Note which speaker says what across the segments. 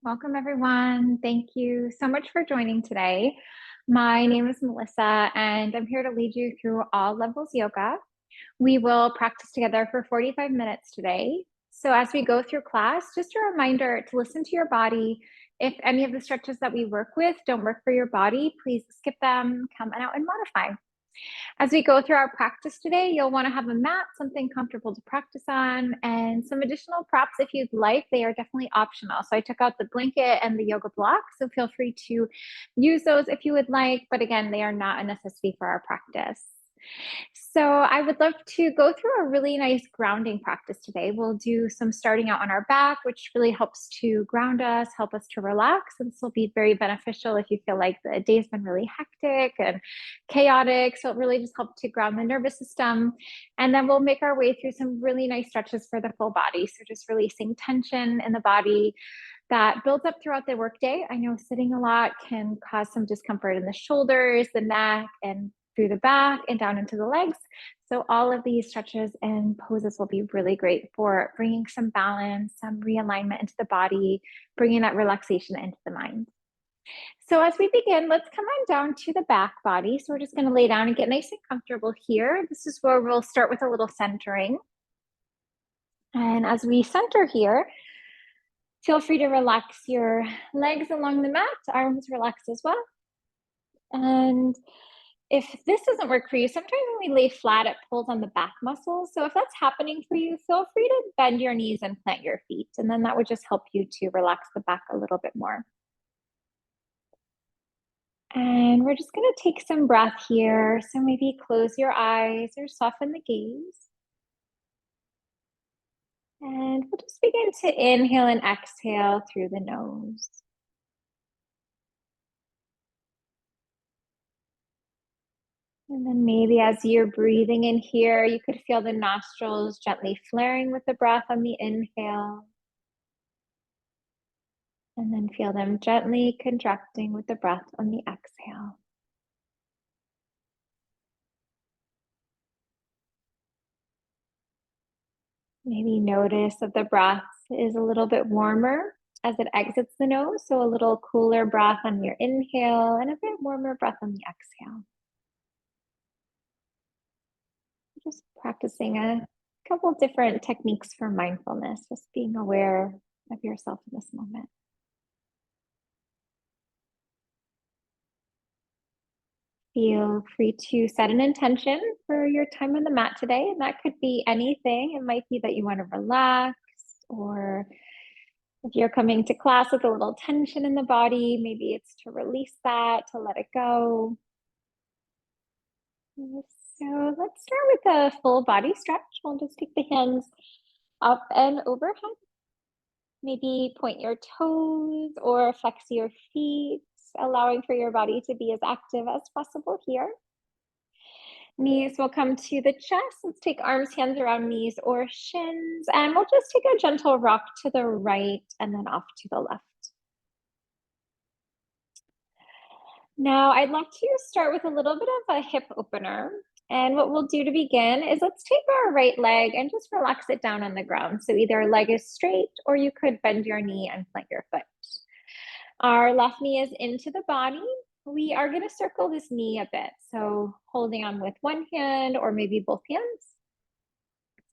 Speaker 1: Welcome, everyone. Thank you so much for joining today. My name is Melissa, and I'm here to lead you through all levels yoga. We will practice together for 45 minutes today. So, as we go through class, just a reminder to listen to your body. If any of the stretches that we work with don't work for your body, please skip them, come out and modify. As we go through our practice today, you'll want to have a mat, something comfortable to practice on, and some additional props if you'd like. They are definitely optional. So I took out the blanket and the yoga block, so feel free to use those if you would like. But again, they are not a necessity for our practice. So I would love to go through a really nice grounding practice today. We'll do some starting out on our back, which really helps to ground us, help us to relax. And this will be very beneficial if you feel like the day's been really hectic and chaotic. So it really just helps to ground the nervous system. And then we'll make our way through some really nice stretches for the full body. So just releasing tension in the body that builds up throughout the workday. I know sitting a lot can cause some discomfort in the shoulders, the neck, and through the back and down into the legs. So all of these stretches and poses will be really great for bringing some balance, some realignment into the body, bringing that relaxation into the mind. So as we begin, let's come on down to the back body. So we're just going to lay down and get nice and comfortable here. This is where we'll start with a little centering. And as we center here, feel free to relax your legs along the mat, arms relaxed as well. And if this doesn't work for you, sometimes when we lay flat, it pulls on the back muscles. So if that's happening for you, feel free to bend your knees and plant your feet. And then that would just help you to relax the back a little bit more. And we're just going to take some breath here. So maybe close your eyes or soften the gaze. And we'll just begin to inhale and exhale through the nose. And then maybe as you're breathing in here, you could feel the nostrils gently flaring with the breath on the inhale. And then feel them gently contracting with the breath on the exhale. Maybe notice that the breath is a little bit warmer as it exits the nose. So a little cooler breath on your inhale and a bit warmer breath on the exhale. Just practicing a couple different techniques for mindfulness, just being aware of yourself in this moment. Feel free to set an intention for your time on the mat today. And that could be anything. It might be that you want to relax, or if you're coming to class with a little tension in the body, maybe it's to release that, to let it go. So let's start with a full body stretch. We'll just take the hands up and overhead. Maybe point your toes or flex your feet, allowing for your body to be as active as possible here. Knees will come to the chest. Let's take arms, hands around knees or shins, and we'll just take a gentle rock to the right and then off to the left. Now, I'd like to start with a little bit of a hip opener. And what we'll do to begin is let's take our right leg and just relax it down on the ground. So either leg is straight, or you could bend your knee and plant your foot. Our left knee is into the body. We are going to circle this knee a bit. So holding on with one hand or maybe both hands.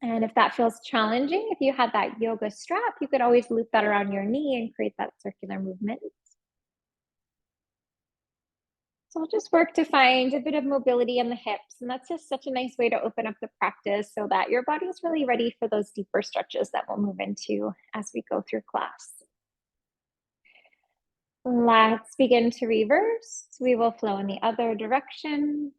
Speaker 1: And if that feels challenging, if you had that yoga strap, you could always loop that around your knee and create that circular movement. So I'll just work to find a bit of mobility in the hips. And that's just such a nice way to open up the practice so that your body is really ready for those deeper stretches that we'll move into as we go through class. Let's begin to reverse. We will flow in the other direction.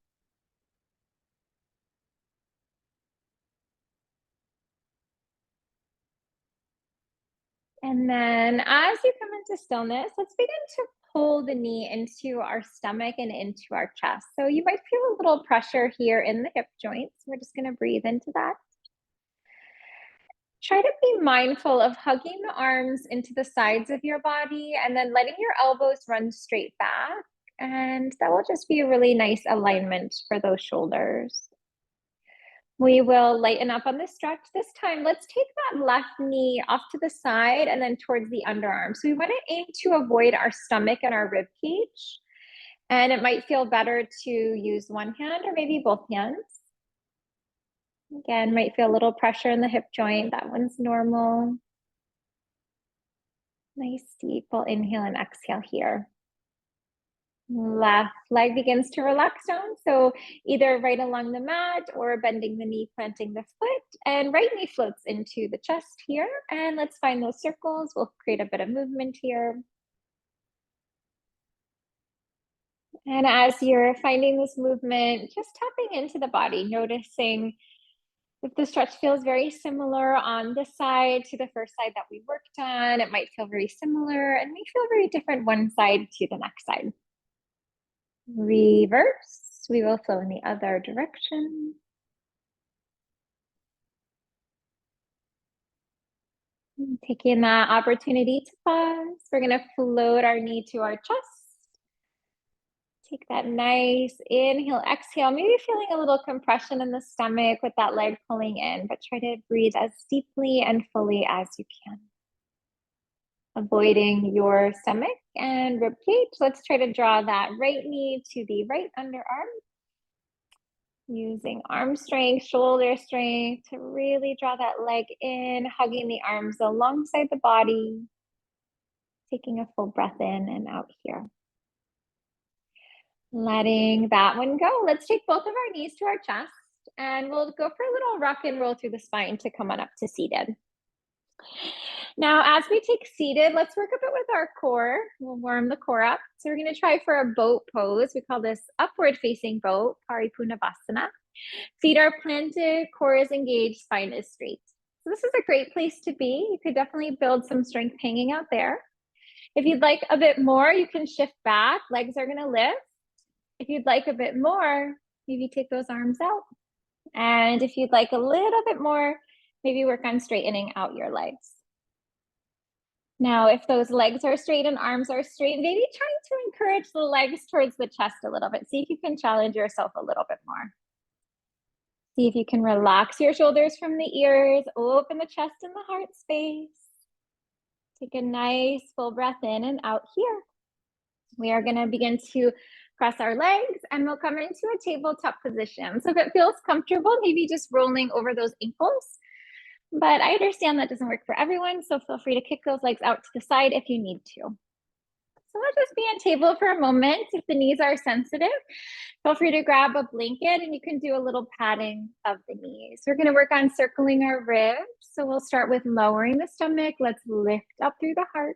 Speaker 1: And then as you come into stillness, let's begin to pull the knee into our stomach and into our chest. So you might feel a little pressure here in the hip joints. We're just going to breathe into that. Try to be mindful of hugging the arms into the sides of your body and then letting your elbows run straight back. And that will just be a really nice alignment for those shoulders. We will lighten up on the stretch this time. Let's take that left knee off to the side and then towards the underarm. So we want to aim to avoid our stomach and our rib cage. And it might feel better to use one hand or maybe both hands. Again, might feel a little pressure in the hip joint. That one's normal. Nice deep. We'll inhale and exhale here. Left leg begins to relax down. So either right along the mat or bending the knee, planting the foot, and right knee floats into the chest here. And let's find those circles. We'll create a bit of movement here. And as you're finding this movement, just tapping into the body, noticing if the stretch feels very similar on this side to the first side that we worked on. It might feel very similar and may feel very different one side to the next side. Reverse. We will flow in the other direction. Taking that opportunity to pause. We're going to float our knee to our chest. Take that nice inhale, exhale, maybe feeling a little compression in the stomach with that leg pulling in, but try to breathe as deeply and fully as you can. Avoiding your stomach and rib cage. Let's try to draw that right knee to the right underarm. Using arm strength, shoulder strength to really draw that leg in, hugging the arms alongside the body. Taking a full breath in and out here. Letting that one go. Let's take both of our knees to our chest and we'll go for a little rock and roll through the spine to come on up to seated. Now, as we take seated, let's work a bit with our core. We'll warm the core up. So we're going to try for a boat pose. We call this upward facing boat, Paripunavasana. Feet are planted, core is engaged, spine is straight. So this is a great place to be. You could definitely build some strength hanging out there. If you'd like a bit more, you can shift back. Legs are going to lift. If you'd like a bit more, maybe take those arms out. And if you'd like a little bit more, maybe work on straightening out your legs. Now, if those legs are straight and arms are straight, maybe try to encourage the legs towards the chest a little bit. See if you can challenge yourself a little bit more. See if you can relax your shoulders from the ears, open the chest and the heart space. Take a nice full breath in and out here. We are going to begin to cross our legs and we'll come into a tabletop position. So if it feels comfortable, maybe just rolling over those ankles. But I understand that doesn't work for everyone, so feel free to kick those legs out to the side if you need to. So we'll just be on table for a moment. If the knees are sensitive, feel free to grab a blanket and you can do a little padding of the knees. We're going to work on circling our ribs. So we'll start with lowering the stomach. Let's lift up through the heart.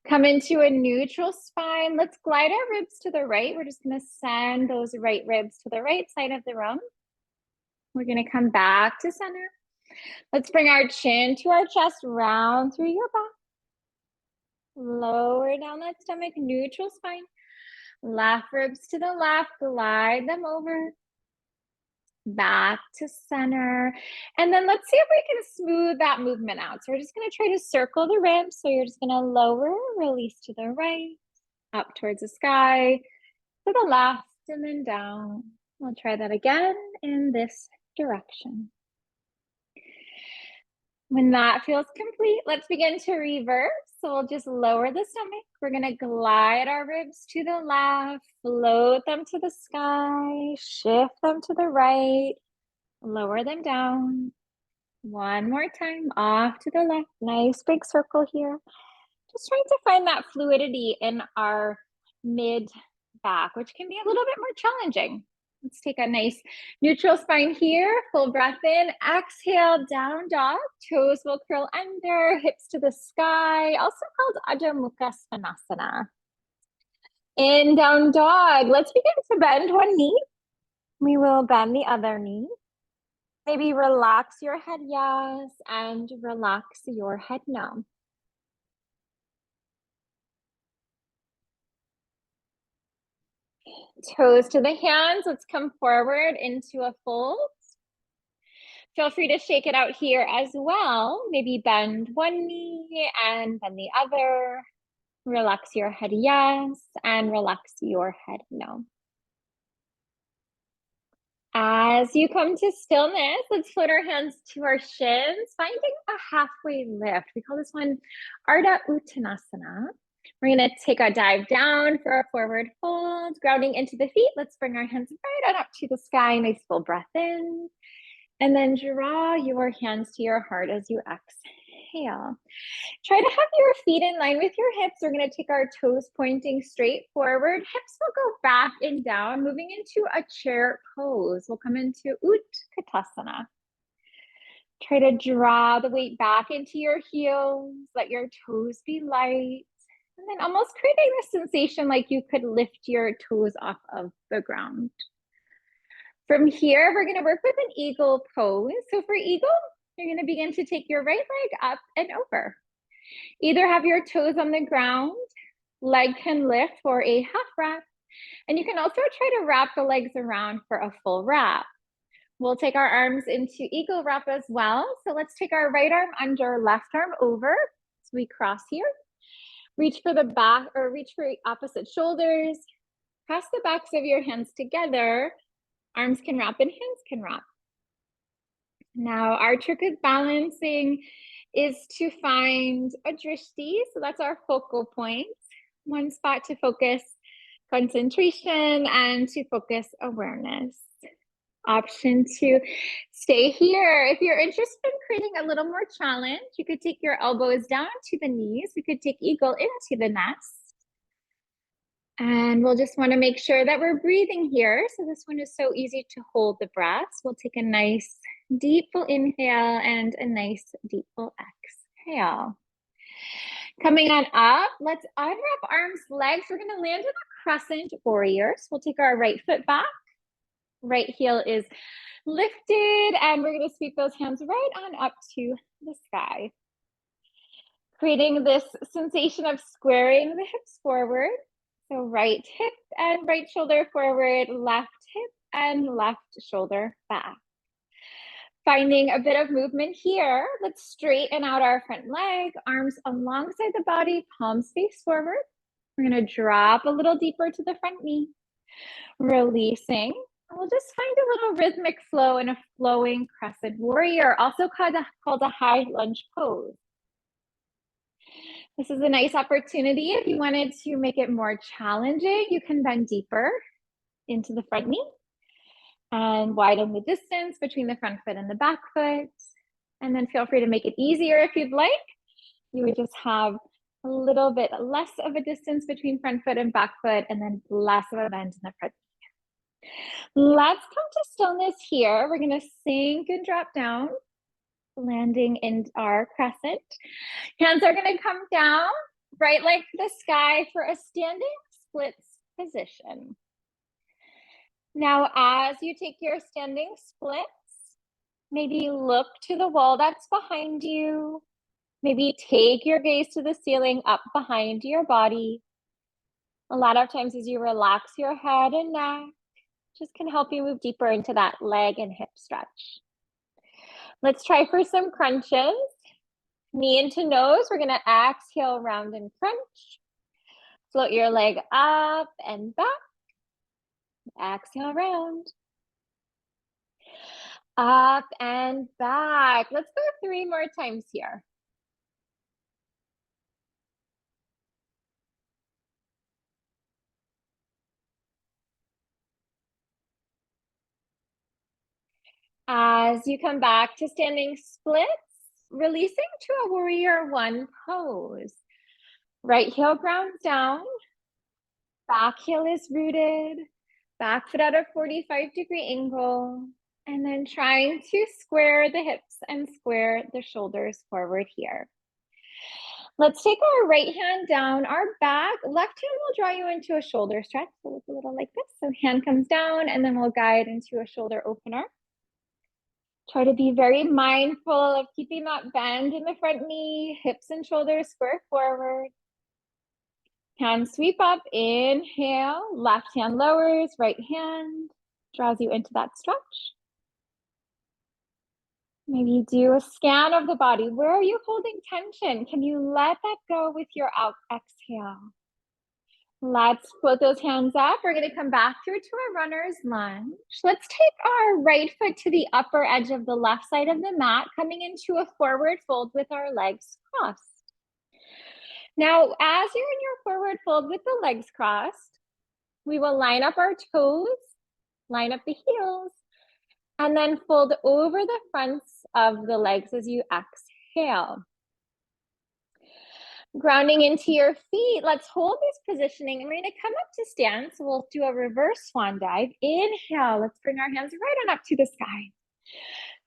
Speaker 1: Come into a neutral spine. Let's glide our ribs to the right. We're just going to send those right ribs to the right side of the room. We're going to come back to center. Let's bring our chin to our chest, round through your back. Lower down that stomach, neutral spine. Left ribs to the left, glide them over. Back to center. And then let's see if we can smooth that movement out. So we're just going to try to circle the ribs. So you're just going to lower, release to the right, up towards the sky, to the left, and then down. We'll try that again in this direction. When that feels complete, let's begin to reverse. So we'll just lower the stomach. We're going to glide our ribs to the left, float them to the sky, shift them to the right, lower them down. One more time, off to the left. Nice big circle here. Just trying to find that fluidity in our mid back, which can be a little bit more challenging. Let's take a nice neutral spine here. Full breath in. Exhale, down dog. Toes will curl under, hips to the sky. Also called Adho Mukha Svanasana. In down dog. Let's begin to bend one knee. We will bend the other knee. Maybe relax your head yes and relax your head no. Toes to the hands. Let's come forward into a fold. Feel free to shake it out here as well. Maybe bend one knee and bend the other. Relax your head yes and relax your head no. As you come to stillness, let's float our hands to our shins, finding a halfway lift. We call this one Ardha Uttanasana. We're going to take a dive down for a forward fold, grounding into the feet. Let's bring our hands right on up to the sky. Nice full breath in. And then draw your hands to your heart as you exhale. Try to have your feet in line with your hips. We're going to take our toes pointing straight forward. Hips will go back and down, moving into a chair pose. We'll come into Utkatasana. Try to draw the weight back into your heels. Let your toes be light. And then almost creating this sensation like you could lift your toes off of the ground. From here, we're going to work with an eagle pose. So for eagle, you're going to begin to take your right leg up and over. Either have your toes on the ground, leg can lift for a half wrap, and you can also try to wrap the legs around for a full wrap. We'll take our arms into eagle wrap as well. So let's take our right arm under, left arm over. So we cross here. Reach for the back or reach for opposite shoulders. Press the backs of your hands together. Arms can wrap and hands can wrap. Now our trick with balancing is to find a drishti. So that's our focal point. One spot to focus concentration and to focus awareness. Option to stay here. If you're interested in creating a little more challenge, you could take your elbows down to the knees. We could take eagle into the nest. And we'll just want to make sure that we're breathing here. So this one is so easy to hold the breaths. We'll take a nice deep full inhale and a nice deep full exhale. Coming on up, let's unwrap arms, legs. We're going to land in a crescent warrior. So we'll take our right foot back. Right heel is lifted, and we're going to sweep those hands right on up to the sky. Creating this sensation of squaring the hips forward. So right hip and right shoulder forward, left hip and left shoulder back. Finding a bit of movement here. Let's straighten out our front leg, arms alongside the body, palms face forward. We're going to drop a little deeper to the front knee. Releasing. We'll just find a little rhythmic flow in a flowing crescent warrior, also called a high lunge pose. This is a nice opportunity. If you wanted to make it more challenging, you can bend deeper into the front knee and widen the distance between the front foot and the back foot. And then feel free to make it easier if you'd like. You would just have a little bit less of a distance between front foot and back foot, and then less of a bend in the front knee. Let's come to stillness here. We're going to sink and drop down, landing in our crescent. Hands are going to come down, right leg to the sky for a standing splits position. Now, as you take your standing splits, maybe look to the wall that's behind you. Maybe take your gaze to the ceiling up behind your body. A lot of times as you relax your head and neck, just can help you move deeper into that leg and hip stretch. Let's try for some crunches. Knee into nose. We're going to exhale, round and crunch. Float your leg up and back. Exhale, round. Up and back. Let's go 3 more times here. As you come back to standing splits, releasing to a warrior 1 pose. Right heel grounds down. Back heel is rooted. Back foot at a 45-degree angle. And then trying to square the hips and square the shoulders forward here. Let's take our right hand down our back. Left hand will draw you into a shoulder stretch. So look a little like this. So hand comes down and then we'll guide into a shoulder opener. Try to be very mindful of keeping that bend in the front knee, hips and shoulders square forward. Hand sweep up, inhale, left hand lowers, right hand draws you into that stretch. Maybe do a scan of the body. Where are you holding tension? Can you let that go with your out exhale? Let's float those hands up. We're going to come back through to our runner's lunge. Let's take our right foot to the upper edge of the left side of the mat, coming into a forward fold with our legs crossed. Now, as you're in your forward fold with the legs crossed, we will line up our toes, line up the heels, and then fold over the fronts of the legs as you exhale. Grounding into your feet, let's hold this positioning and we're going to come up to stand. So we'll do a reverse swan dive. Inhale, let's bring our hands right on up to the sky.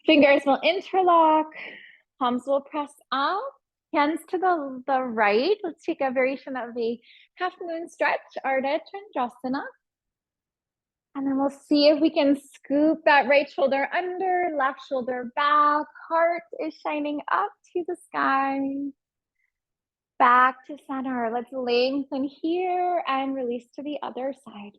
Speaker 1: Fingers will interlock, palms will press up, hands to the right. Let's take a variation of a half moon stretch, Ardha Chandrasana. And then we'll see if we can scoop that right shoulder under, left shoulder back, heart is shining up to the sky. Back to center. Let's lengthen here and release to the other side.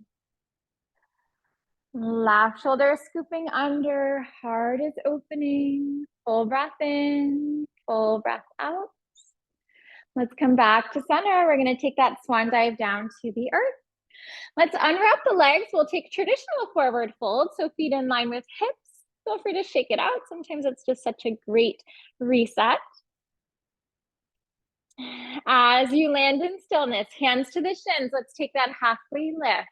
Speaker 1: Left shoulder scooping under, heart is opening. Full breath in, full breath out. Let's come back to center. We're going to take that swan dive down to the earth. Let's unwrap the legs. We'll take traditional forward fold, so feet in line with hips. Feel free to shake it out. Sometimes it's just such a great reset. As you land in stillness, hands to the shins. Let's take that halfway lift.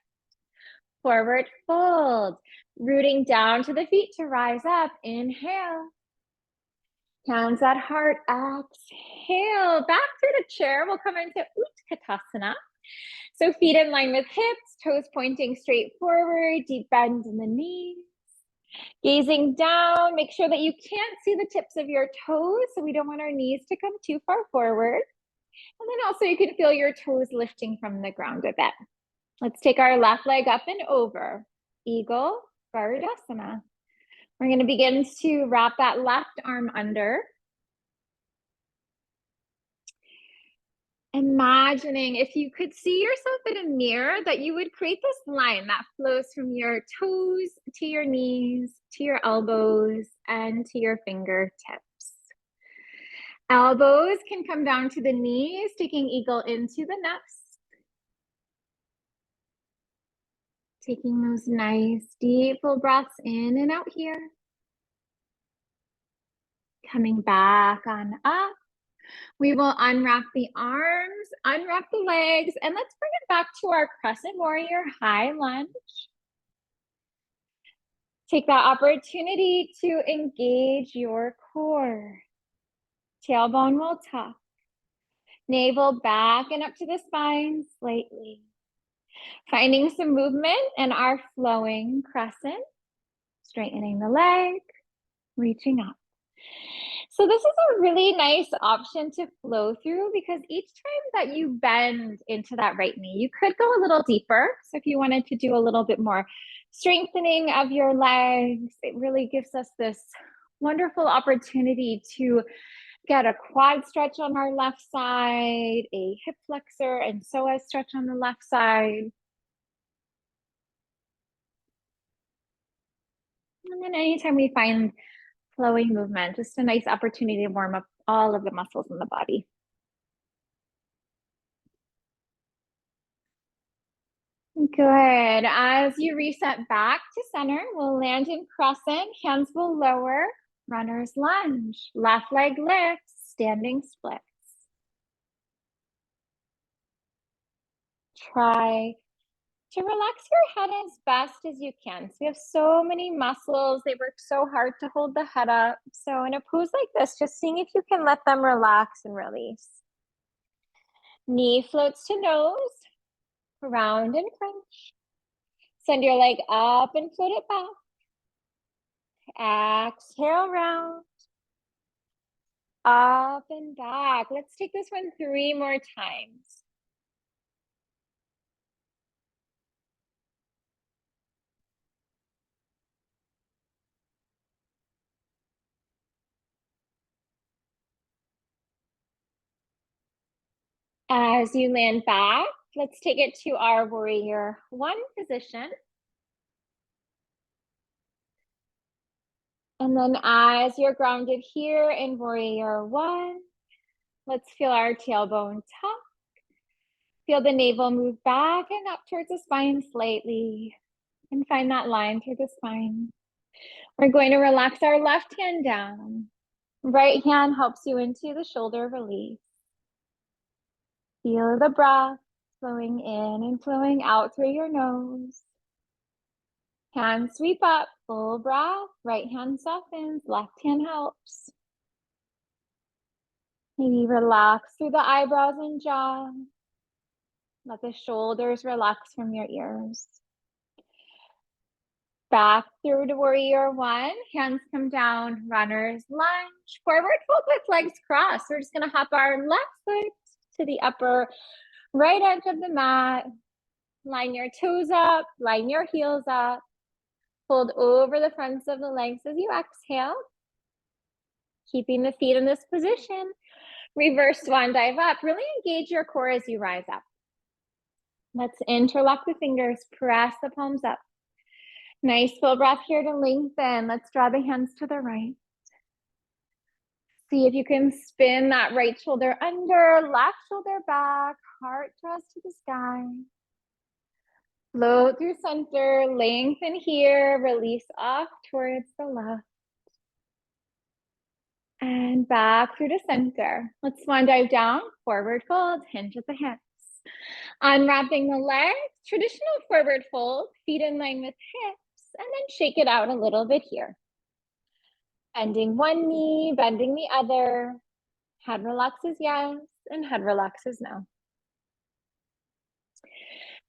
Speaker 1: Forward fold, rooting down to the feet to rise up. Inhale. Hands at heart. Exhale. Back through the chair. We'll come into Utkatasana. So feet in line with hips, toes pointing straight forward, deep bend in the knees. Gazing down, make sure that you can't see the tips of your toes, so we don't want our knees to come too far forward. And then also you can feel your toes lifting from the ground a bit. Let's take our left leg up and over. Eagle, Garudasana. We're going to begin to wrap that left arm under. Imagining if you could see yourself in a mirror, that you would create this line that flows from your toes to your knees, to your elbows, and to your fingertips. Elbows can come down to the knees, taking eagle into the nest. Taking those nice deep full breaths in and out here. Coming back on up. We will unwrap the arms, unwrap the legs, and let's bring it back to our crescent warrior high lunge. Take that opportunity to engage your core. Tailbone will tuck. Navel back and up to the spine slightly. Finding some movement in our flowing crescent. Straightening the leg, reaching up. So this is a really nice option to flow through, because each time that you bend into that right knee, you could go a little deeper. So if you wanted to do a little bit more strengthening of your legs, it really gives us this wonderful opportunity to get a quad stretch on our left side, a hip flexor and psoas stretch on the left side. And then anytime we find flowing movement, just a nice opportunity to warm up all of the muscles in the body. Good. As you reset back to center, we'll land in crescent, hands will lower, runner's lunge, left leg lifts, standing splits. Try to relax your head as best as you can. So we have so many muscles, they work so hard to hold the head up. So in a pose like this, just seeing if you can let them relax and release. Knee floats to nose, round and crunch. Send your leg up and float it back. Exhale, round. Up and back. Let's take this one 3 more times. As you land back, let's take it to our warrior 1 position. And then as you're grounded here in warrior 1, let's feel our tailbone tuck. Feel the navel move back and up towards the spine slightly, and find that line through the spine. We're going to relax our left hand down. Right hand helps you into the shoulder release. Feel the breath flowing in and flowing out through your nose. Hands sweep up, full breath. Right hand softens, left hand helps. Maybe relax through the eyebrows and jaw. Let the shoulders relax from your ears. Back through to warrior one. Hands come down, runner's lunge. Forward fold with legs crossed. We're just gonna hop our left foot to the upper right edge of the mat. Line your toes up, line your heels up. Fold over the fronts of the legs as you exhale. Keeping the feet in this position. Reverse swan dive up. Really engage your core as you rise up. Let's interlock the fingers, press the palms up. Nice full breath here to lengthen. Let's draw the hands to the right. See if you can spin that right shoulder under, left shoulder back, heart draws to the sky. Float through center, lengthen here, release off towards the left. And back through to center. Let's swan dive down, forward fold, hinge at the hips. Unwrapping the legs, traditional forward fold, feet in line with hips, and then shake it out a little bit here. Bending one knee, bending the other. Head relaxes, yes, and head relaxes no.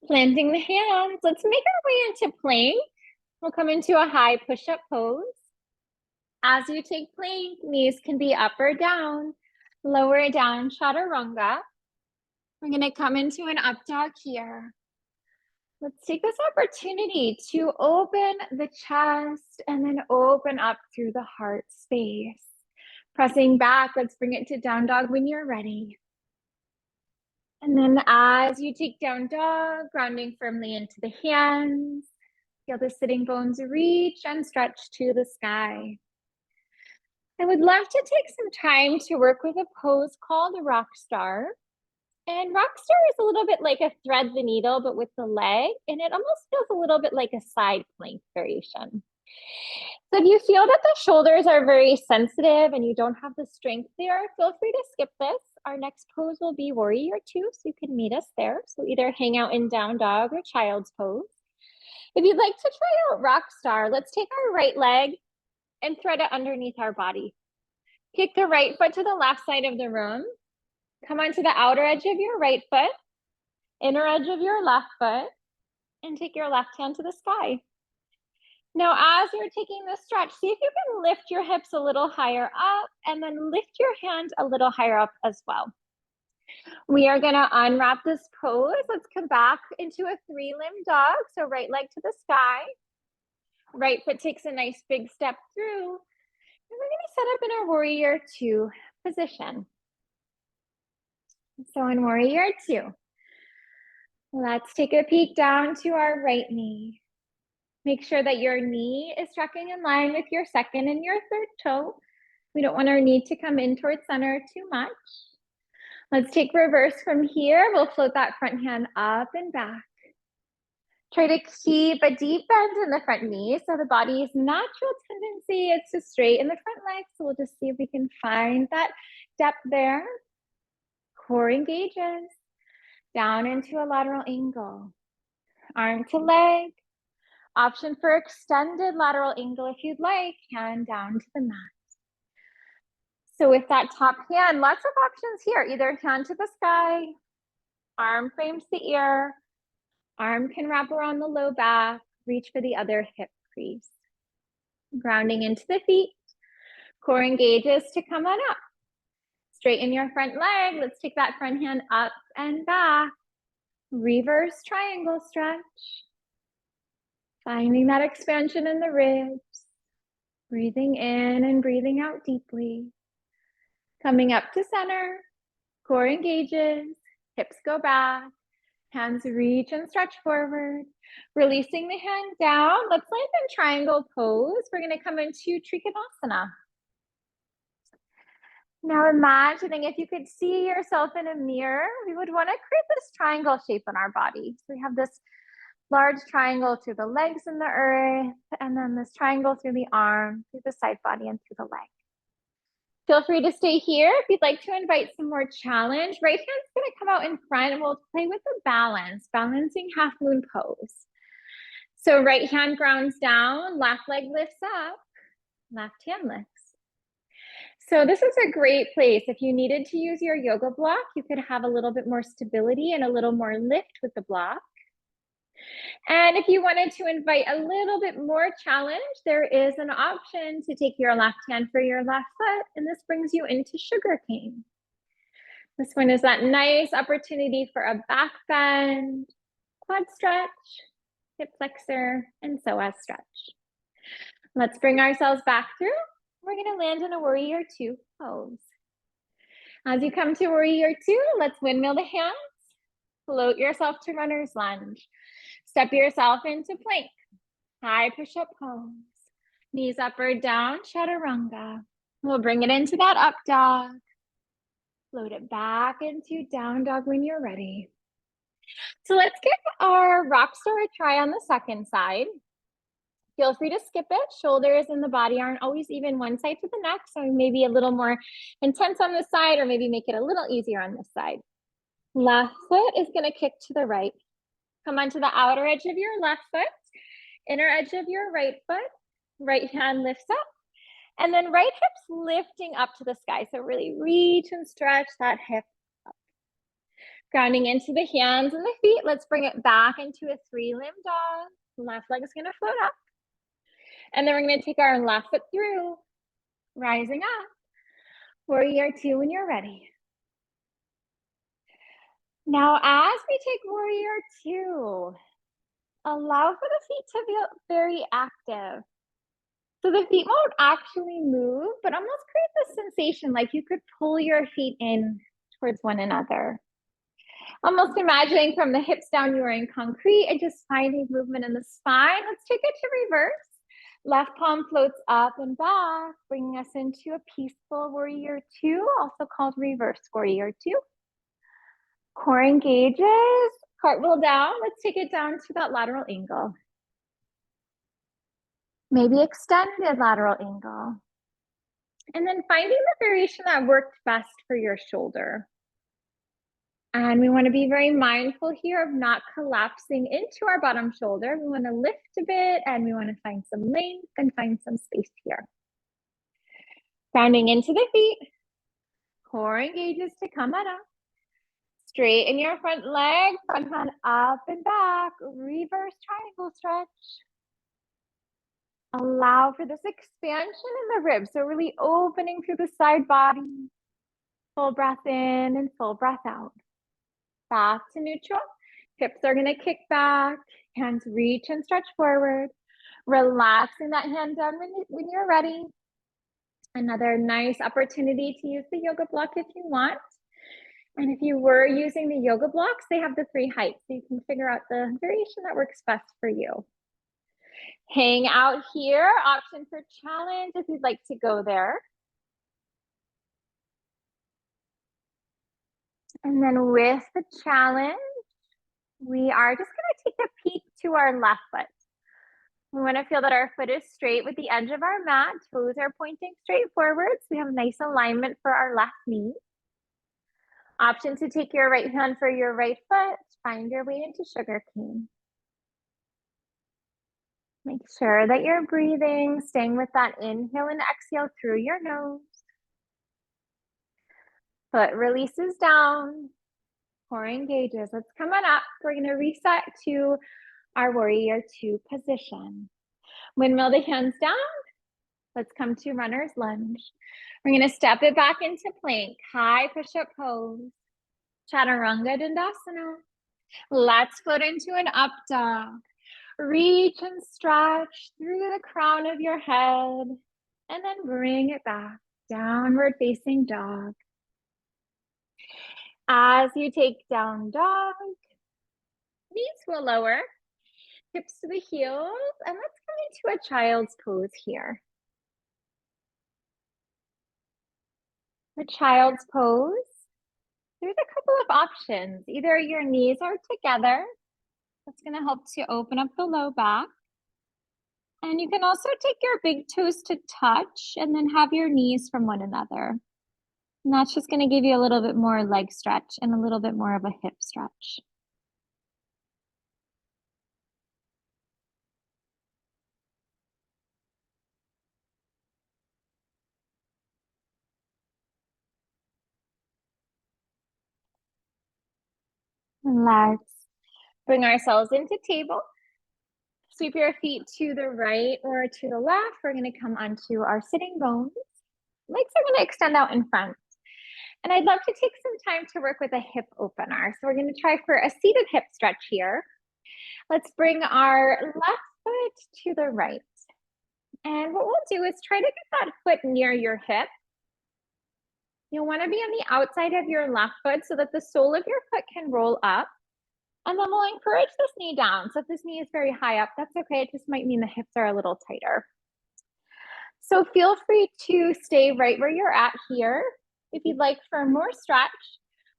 Speaker 1: Planting the hands, let's make our way into plank. We'll come into a high push-up pose. As you take plank, knees can be up or down. Lower down, chaturanga. We're gonna come into an up dog here. Let's take this opportunity to open the chest and then open up through the heart space. Pressing back, let's bring it to down dog when you're ready. And then as you take down dog, grounding firmly into the hands, feel the sitting bones reach and stretch to the sky. I would love to take some time to work with a pose called rock star. And rock star is a little bit like a thread the needle, but with the leg, and it almost feels a little bit like a side plank variation. So if you feel that the shoulders are very sensitive and you don't have the strength there, feel free to skip this. Our next pose will be warrior two, so you can meet us there. So either hang out in down dog or child's pose. If you'd like to try out rock star, let's take our right leg and thread it underneath our body. Kick the right foot to the left side of the room. Come onto the outer edge of your right foot, inner edge of your left foot, and take your left hand to the sky. Now, as you're taking this stretch, see if you can lift your hips a little higher up and then lift your hand a little higher up as well. We are gonna unwrap this pose. Let's come back into a three-limb dog. So right leg to the sky. Right foot takes a nice big step through. And we're gonna set up in our warrior two position. So in warrior two, let's take a peek down to our right knee. Make sure that your knee is tracking in line with your second and your third toe. We don't want our knee to come in towards center too much. Let's take reverse from here. We'll float that front hand up and back. Try to keep a deep bend in the front knee. So the body's natural tendency is to straighten the front leg. So we'll just see if we can find that depth there. Core engages. Down into a lateral angle. Arm to leg. Option for extended lateral angle if you'd like. Hand down to the mat. So with that top hand, lots of options here. Either hand to the sky, arm frames the ear, arm can wrap around the low back, reach for the other hip crease. Grounding into the feet, core engages to come on up. Straighten your front leg. Let's take that front hand up and back. Reverse triangle stretch. Finding that expansion in the ribs. Breathing in and breathing out deeply. Coming up to center, core engages, hips go back, hands reach and stretch forward. Releasing the hand down, let's land in triangle pose. We're gonna come into Trikonasana. Now imagining if you could see yourself in a mirror, we would want to create this triangle shape in our body. So we have this large triangle through the legs in the earth, and then this triangle through the arm, through the side body, and through the leg. Feel free to stay here. If you'd like to invite some more challenge, right hand's gonna come out in front and we'll play with the balance, balancing half moon pose. So right hand grounds down, left leg lifts up, left hand lifts. So this is a great place. If you needed to use your yoga block, you could have a little bit more stability and a little more lift with the block. And if you wanted to invite a little bit more challenge, there is an option to take your left hand for your left foot, and this brings you into sugar cane. This one is that nice opportunity for a back bend, quad stretch, hip flexor, and psoas stretch. Let's bring ourselves back through. We're gonna land in a warrior two pose. As you come to warrior two, let's windmill the hands, float yourself to runner's lunge. Step yourself into plank, high push-up pose. Knees up or down, chaturanga. We'll bring it into that up dog. Float it back into down dog when you're ready. So let's give our rock star a try on the second side. Feel free to skip it. Shoulders and the body aren't always even one side to the neck, so maybe a little more intense on this side, or maybe make it a little easier on this side. Left foot is gonna kick to the right. Come onto the outer edge of your left foot, inner edge of your right foot, right hand lifts up, and then right hip's lifting up to the sky. So really reach and stretch that hip up. Grounding into the hands and the feet, let's bring it back into a three-limb dog. Left leg is gonna float up. And then we're gonna take our left foot through, rising up. Warrior two when you're ready. Now, as we take warrior two, allow for the feet to feel very active. So the feet won't actually move, but almost create this sensation like you could pull your feet in towards one another. Almost imagining from the hips down, you are in concrete and just finding movement in the spine. Let's take it to reverse. Left palm floats up and back, bringing us into a peaceful warrior two, also called reverse warrior two. Core engages, cartwheel down. Let's take it down to that lateral angle. Maybe extended lateral angle. And then finding the variation that worked best for your shoulder. And we want to be very mindful here of not collapsing into our bottom shoulder. We want to lift a bit and we want to find some length and find some space here. Grounding into the feet. Core engages to come on up. Straighten your front leg, front hand up and back. Reverse triangle stretch. Allow for this expansion in the ribs. So really opening through the side body. Full breath in and full breath out. Back to neutral. Hips are gonna kick back. Hands reach and stretch forward. Relaxing that hand down when you're ready. Another nice opportunity to use the yoga block if you want. And if you were using the yoga blocks, they have the 3 heights. So you can figure out the variation that works best for you. Hang out here, option for challenge if you'd like to go there. And then with the challenge, we are just gonna take a peek to our left foot. We wanna feel that our foot is straight with the edge of our mat, toes are pointing straight forward, so we have nice alignment for our left knee. Option to take your right hand for your right foot, find your way into sugar cane. Make sure that you're breathing, staying with that inhale and exhale through your nose. Foot releases down, core engages. Let's come on up. We're gonna reset to our warrior two position. Windmill the hands down. Let's come to runner's lunge. We're gonna step it back into plank, high push-up pose. Chaturanga Dandasana. Let's float into an up dog. Reach and stretch through the crown of your head, and then bring it back, downward facing dog. As you take down dog, knees will lower, hips to the heels, and let's come into a child's pose here. For child's pose, there's a couple of options. Either your knees are together. That's going to help to open up the low back. And you can also take your big toes to touch and then have your knees from one another. And that's just going to give you a little bit more leg stretch and a little bit more of a hip stretch. And let's bring ourselves into table. Sweep your feet to the right or to the left. We're going to come onto our sitting bones. Legs are going to extend out in front. And I'd love to take some time to work with a hip opener. So we're going to try for a seated hip stretch here. Let's bring our left foot to the right. And what we'll do is try to get that foot near your hip. You'll want to be on the outside of your left foot so that the sole of your foot can roll up. And then we'll encourage this knee down. So if this knee is very high up, that's okay. It just might mean the hips are a little tighter. So feel free to stay right where you're at here. If you'd like for more stretch,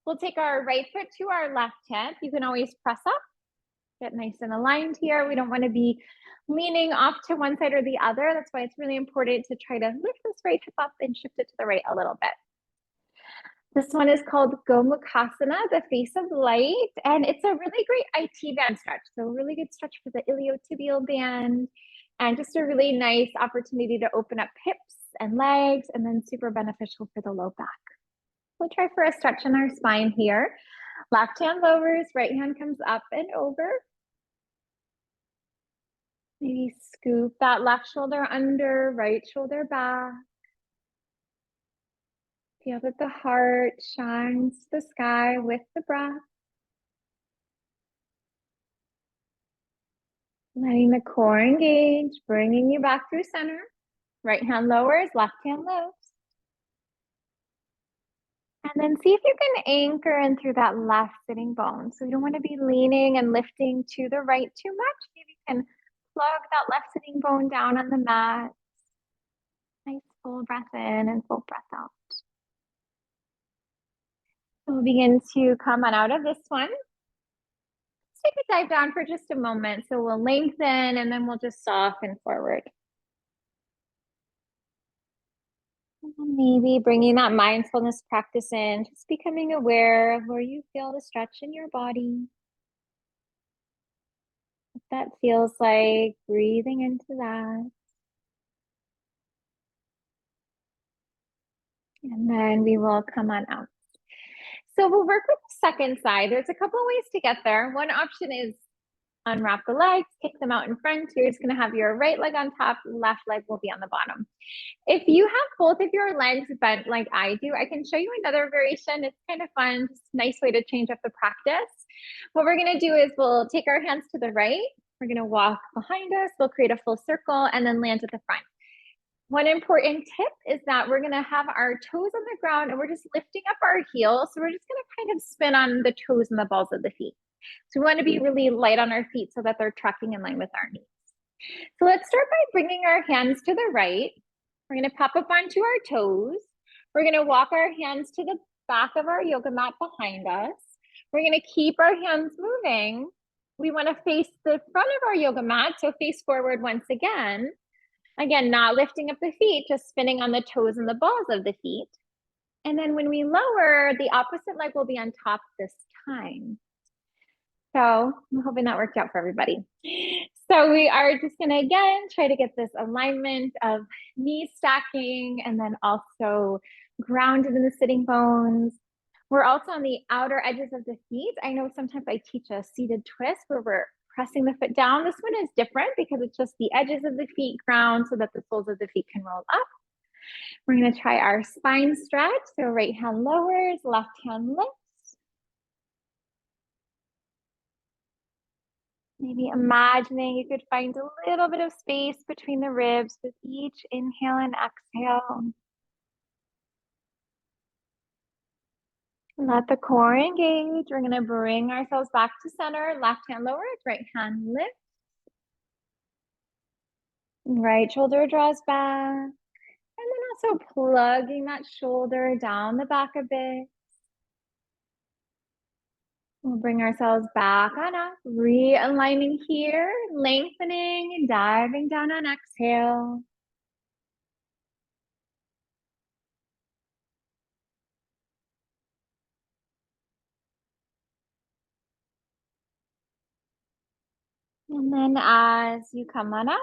Speaker 1: we'll take our right foot to our left hip. You can always press up, get nice and aligned here. We don't want to be leaning off to one side or the other. That's why it's really important to try to lift this right hip up and shift it to the right a little bit. This one is called Gomukhasana, the face of light, and it's a really great IT band stretch. So a really good stretch for the iliotibial band and just a really nice opportunity to open up hips and legs, and then super beneficial for the low back. We'll try for a stretch in our spine here. Left hand lowers, right hand comes up and over. Maybe scoop that left shoulder under, right shoulder back. Feel that the heart shines to the sky with the breath. Letting the core engage, bringing you back through center. Right hand lowers, left hand lifts. And then see if you can anchor in through that left sitting bone. So you don't want to be leaning and lifting to the right too much. Maybe you can plug that left sitting bone down on the mat. Nice full breath in and full breath out. We'll begin to come on out of this one. Let's take a dive down for just a moment. So we'll lengthen and then we'll just soften forward. Maybe bringing that mindfulness practice in, just becoming aware of where you feel the stretch in your body. What that feels like, breathing into that. And then we will come on out. So we'll work with the second side. There's a couple of ways to get there. One option is unwrap the legs, kick them out in front. You're just gonna have your right leg on top, left leg will be on the bottom. If you have both of your legs bent like I do, I can show you another variation. It's kind of fun, just a nice way to change up the practice. What we're gonna do is we'll take our hands to the right. We're gonna walk behind us. We'll create a full circle and then land at the front. One important tip is that we're gonna have our toes on the ground and we're just lifting up our heels. So we're just gonna kind of spin on the toes and the balls of the feet. So we want to be really light on our feet so that they're tracking in line with our knees. So let's start by bringing our hands to the right. We're going to pop up onto our toes. We're going to walk our hands to the back of our yoga mat behind us. We're going to keep our hands moving. We want to face the front of our yoga mat, so face forward once again. Again, not lifting up the feet, just spinning on the toes and the balls of the feet. And then when we lower, the opposite leg will be on top this time. So I'm hoping that worked out for everybody. So we are just gonna, again, try to get this alignment of knee stacking and then also grounded in the sitting bones. We're also on the outer edges of the feet. I know sometimes I teach a seated twist where we're pressing the foot down. This one is different because it's just the edges of the feet ground so that the soles of the feet can roll up. We're gonna try our spine stretch. So right hand lowers, left hand lifts. Maybe imagining you could find a little bit of space between the ribs with each inhale and exhale. Let the core engage. We're gonna bring ourselves back to center. Left hand lowers, right hand lifts. Right shoulder draws back. then also plugging that shoulder down the back a bit. We'll bring ourselves back on up, realigning here, lengthening, diving down on exhale. And then as you come on out,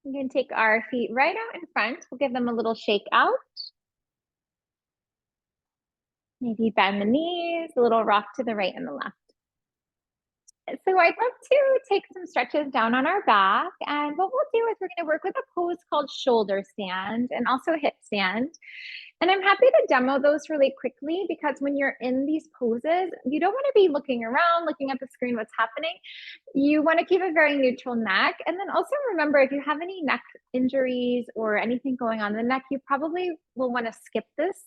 Speaker 1: we can take our feet right out in front. We'll give them a little shake out. Maybe bend the knees, a little rock to the right and the left. So I'd love to take some stretches down on our back. And what we'll do is we're going to work with a pose called shoulder stand and also hip stand. And I'm happy to demo those really quickly because when you're in these poses, you don't want to be looking around, looking at the screen, what's happening. You want to keep a very neutral neck. And then also remember, if you have any neck injuries or anything going on in the neck, you probably will want to skip this.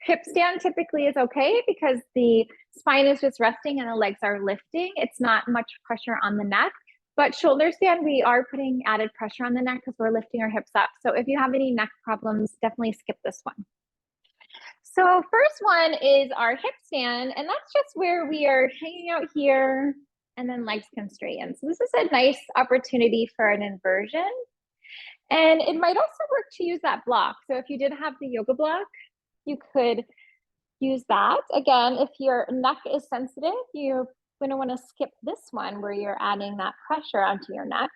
Speaker 1: Hip stand typically is okay because the spine is just resting and the legs are lifting. It's not much pressure on the neck. But shoulder stand, we are putting added pressure on the neck because we're lifting our hips up. So if you have any neck problems, definitely skip this one. So first one is our hip stand, and that's just where we are hanging out here and then legs can straighten. So this is a nice opportunity for an inversion. And it might also work to use that block. So if you did have the yoga block, you could use that. Again, if your neck is sensitive, you're going to want to skip this one where you're adding that pressure onto your neck.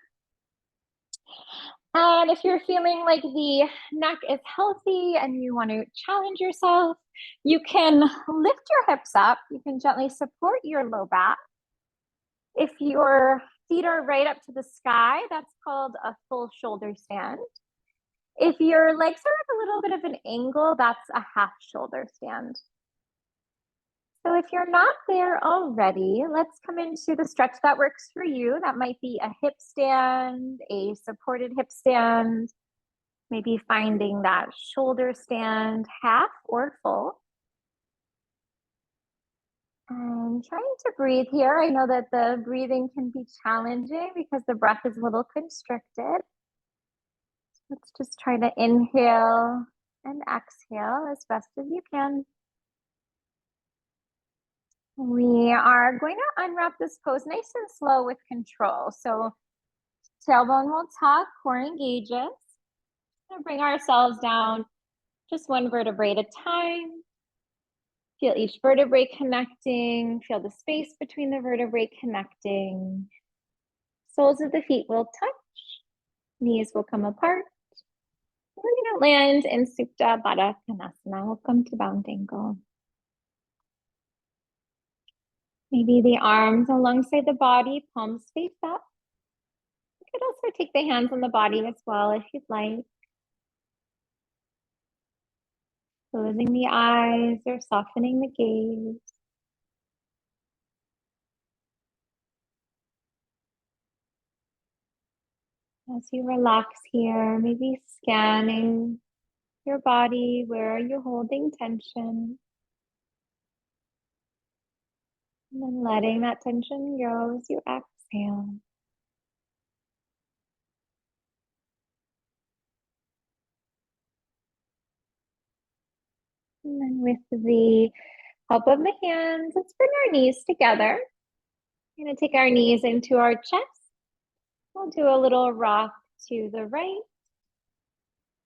Speaker 1: And if you're feeling like the neck is healthy and you want to challenge yourself, you can lift your hips up. You can gently support your low back. If your feet are right up to the sky, that's called a full shoulder stand. If your legs are at a little bit of an angle, that's a half shoulder stand. So if you're not there already, let's come into the stretch that works for you. That might be a hip stand, a supported hip stand, maybe finding that shoulder stand half or full. And trying to breathe here. I know that the breathing can be challenging because the breath is a little constricted. Let's just try to inhale and exhale as best as you can. We are going to unwrap this pose nice and slow with control. So tailbone will tuck, core engages. We'll bring ourselves down just one vertebrae at a time. Feel each vertebrae connecting. Feel the space between the vertebrae connecting. Soles of the feet will touch. Knees will come apart. We're going to land in Supta Baddha Konasana. Welcome to Bound Angle. Maybe the arms alongside the body, palms face up. You could also take the hands on the body as well if you'd like. Closing the eyes or softening the gaze. As you relax here, maybe scanning your body, where are you holding tension? And then letting that tension go as you exhale. And then with the help of the hands, let's bring our knees together. We're going to take our knees into our chest. We'll do a little rock to the right.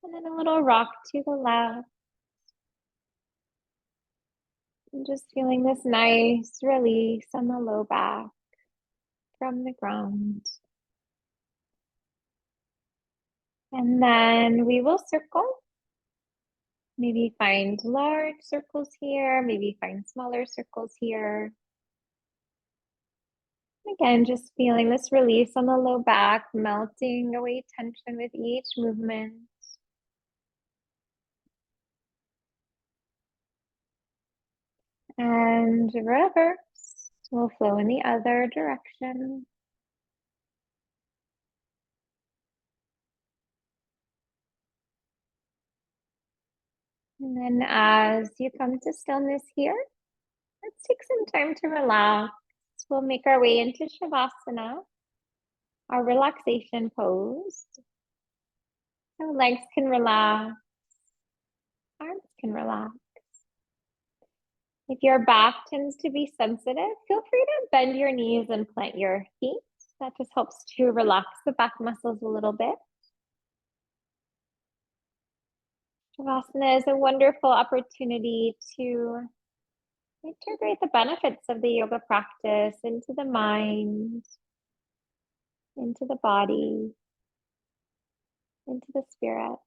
Speaker 1: And then a little rock to the left. And just feeling this nice release on the low back from the ground. And then we will circle. Maybe find large circles here, maybe find smaller circles here. Again, just feeling this release on the low back, melting away tension with each movement. And reverse. We'll flow in the other direction. And then as you come to stillness here, let's take some time to relax. We'll make our way into Shavasana, our relaxation pose. So legs can relax, can relax. If your back tends to be sensitive, feel free to bend your knees and plant your feet. That just helps to relax the back muscles a little bit. Shavasana is a wonderful opportunity to integrate the benefits of the yoga practice into the mind, into the body, into the spirit.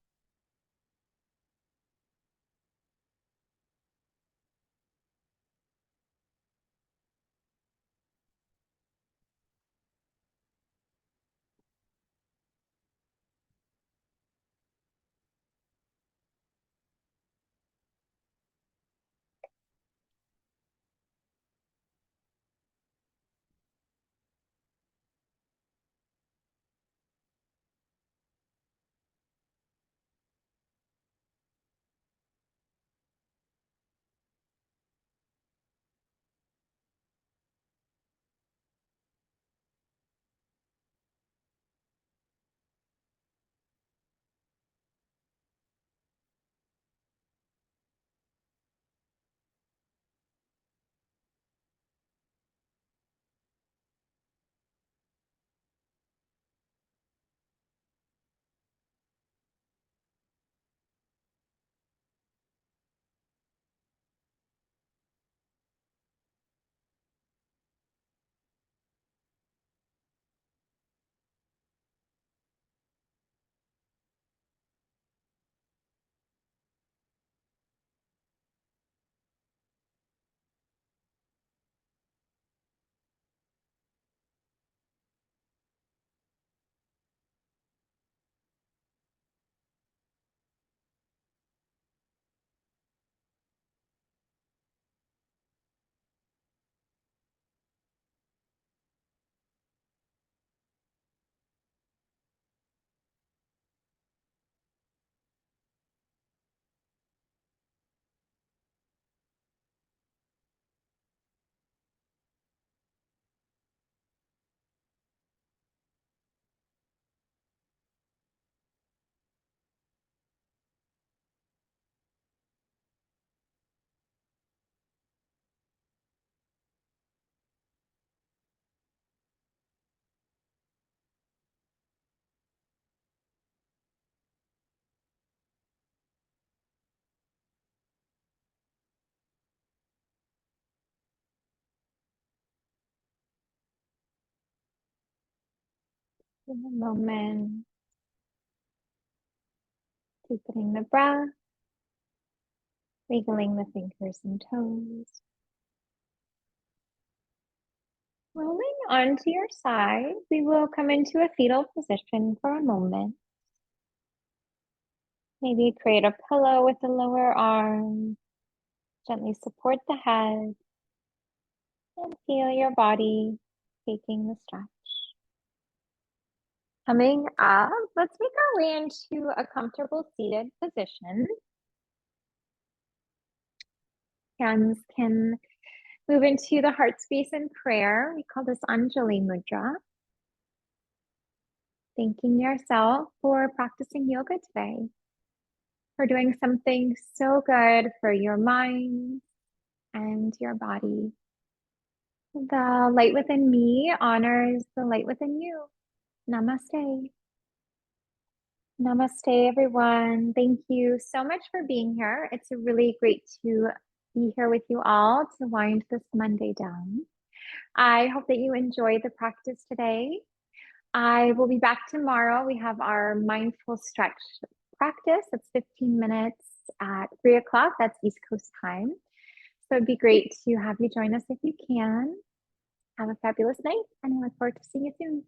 Speaker 1: In a moment, deepening the breath, wiggling the fingers and toes. Rolling onto your side, we will come into a fetal position for a moment. Maybe create a pillow with the lower arm. Gently support the head and feel your body taking the stretch. Coming up, let's make our way into a comfortable seated position. Hands can move into the heart space in prayer. We call this Anjali Mudra. Thanking yourself for practicing yoga today, for doing something so good for your mind and your body. The light within me honors the light within you. Namaste. Namaste, everyone. Thank you so much for being here. It's really great to be here with you all to wind this Monday down. I hope that you enjoyed the practice today. I will be back tomorrow. We have our mindful stretch practice. That's 15 minutes at 3 o'clock. That's East Coast time. So it'd be great to have you join us if you can. Have a fabulous night, and I look forward to seeing you soon.